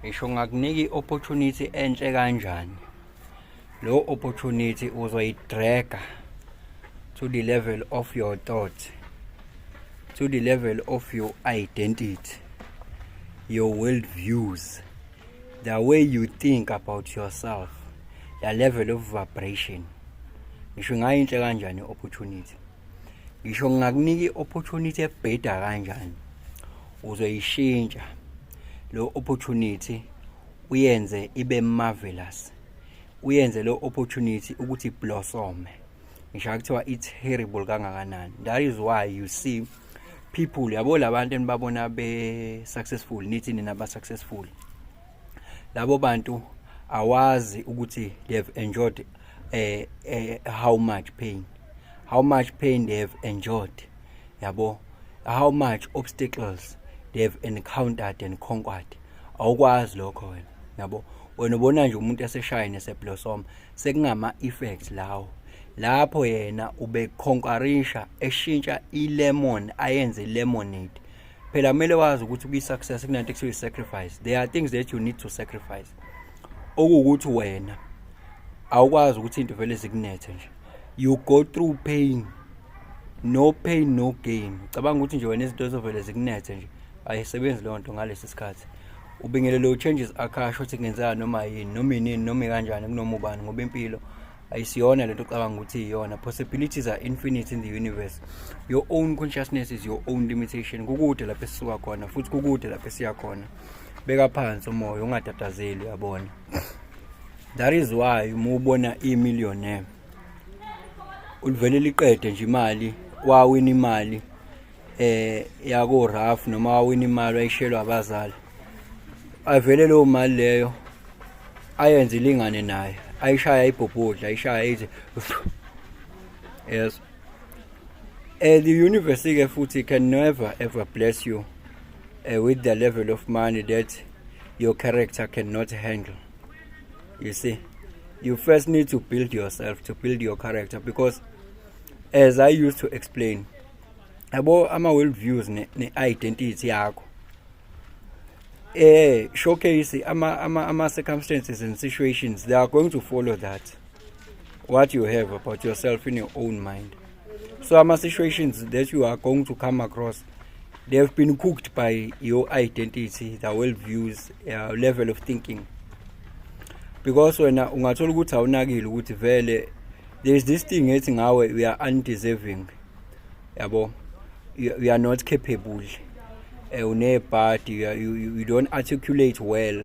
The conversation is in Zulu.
ngisho ngakunika opportunity enhle kanjani, lo opportunity uzoyidraga to the level of your thought, to the level of your identity, your world views, the way you think about yourself, the level of vibration. Ngisho ngayinhle kanjani opportunity, ngisho ngakunika opportunity ebheda kanjani, uzoyishintsha lo opportunity uyenze ibe marvelous, uyenze lo opportunity ukuthi blossom. Ngisho kuthiwa it's terrible kangakanani. That is why you see people, yabo labantu enibabona be successful, nithi nina ba successful, labo bantu awazi ukuthi they have enjoyed how much pain they have enjoyed, yabo, how much obstacles they have encountered and conquered. Awukwazi lokho wena, yabo. Wena ubona nje umuntu eseshine eseblossom, sekungama effects lawo, lapho yena ube conquerisha, eshintsha ilemon ayenze lemonade. Phela kumele wazi ukuthi ubi success kunanto ekuthiwa sacrifice. There are things that you need to sacrifice, okuwukuthi wena awukwazi ukuthi into vele zikunethe nje. You go through pain, no pain no gain. Cabanga ukuthi nje wena izinto ezovele zikunethe nje ayisebenzi leyo nto ngalesi sikhathi. Ubingelelo changes akasho ukuthi kungenzeka noma yini, noma inini, noma kanjani, kunoma ubani, ngoba impilo ayisiyona lento ocabanga ukuthi iyona. Possibilities are infinite in the universe. Your own consciousness is your own limitation. Kukude lapho esisuka khona futhi kukude lapho esiya khona. Beka phansi umoya, ungatatazeli, yabona. That is why ubona i-millionaire ulivele liqede nje imali, wawina imali yako Raf, noma wawina imali ayishelwa abazali, avele leyo mali leyo ayenze ilingane naye, ayishaya ibhobhodla, ayishaya ithi yes. The universe ke futhi can never ever bless you with the level of money that your character cannot handle. You see, you first need to build yourself, to build your character, because as I used to explain, about ama world views ne identity yakho, showcase ama circumstances and situations, they are going to follow that, what you have about yourself in your own mind. So ama situations that you are going to come across, they have been cooked by your identity, the world views, level of thinking. Because wena ungathola ukuthi awunakile ukuthi vele there is this thing ethi ngawe we are undeserving, yabo, you are not capable, unebhadi, you don't articulate well.